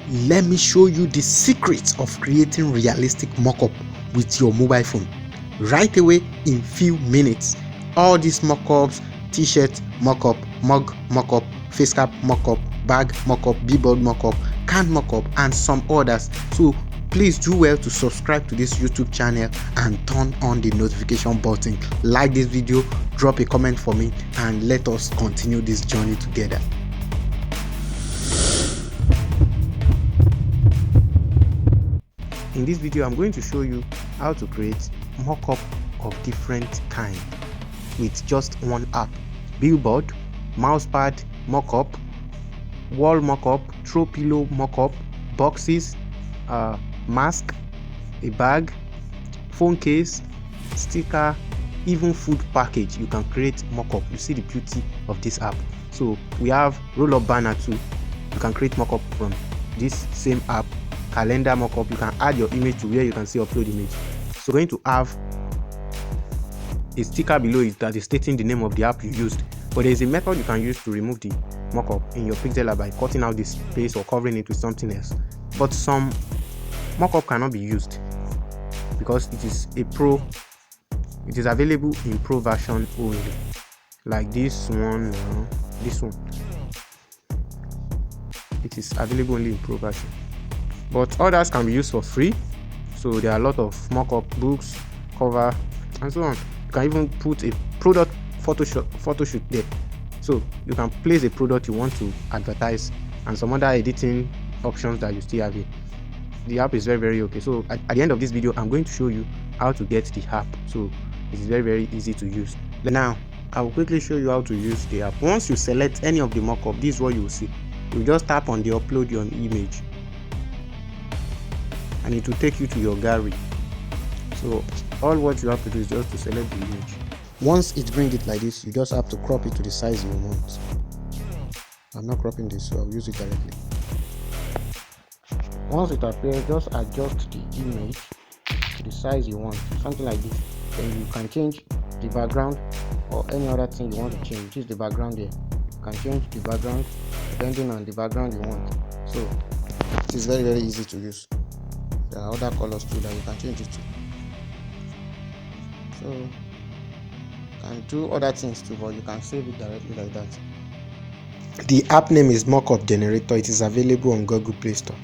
let me show you the secrets of creating realistic mockup with your mobile phone right away in few minutes. All these mockups, t-shirt mockup, mug mockup, face cap mockup, bag mockup, billboard mockup, can mockup, and some others. So please do well to subscribe to this YouTube channel and turn on the notification button. Like this video, drop a comment for me, and let us continue this journey together. In this video, I'm going to show you how to create mockup of different kind with just one app: billboard, mousepad mockup, wall mockup, throw pillow mockup, boxes, mask, a bag, phone case, sticker, even food package. You can create mockup. You see the beauty of this app. So we have roll up banner too. You can create mockup from this same app. Calendar mockup, you can add your image to where you can see upload image. So we're going to have a sticker below it that is stating the name of the app you used. But there is a method you can use to remove the mockup in your Pixellab by cutting out this space or covering it with something else. But some mockup cannot be used because it is available in pro version only, like this one. It is available only in pro version, but others can be used for free. So there are a lot of mockup books, cover, and so on. You can even put a product photo shoot there, so you can place a product you want to advertise and some other editing options that you still have here. The app is very okay. So at the end of this video, I'm going to show you how to get the app. So it is very easy to use. Now I will quickly show you how to use the app. Once you select any of the mockup, this is what you will see. You just tap on the upload your image and it will take you to your gallery. So all what you have to do is just to select the image. Once it brings it like this, you just have to crop it to the size you want. I'm not cropping this, so I'll use it directly. Once it appears, just adjust the image to the size you want, something like this. Then you can change the background or any other thing you want to change. Choose the background there. You can change the background depending on the background you want. So it is very easy to use. There are other colors too that you can change it to. So you can do other things too, but you can save it directly like that. The app name is Mockup Generator. It is available on Google Play Store.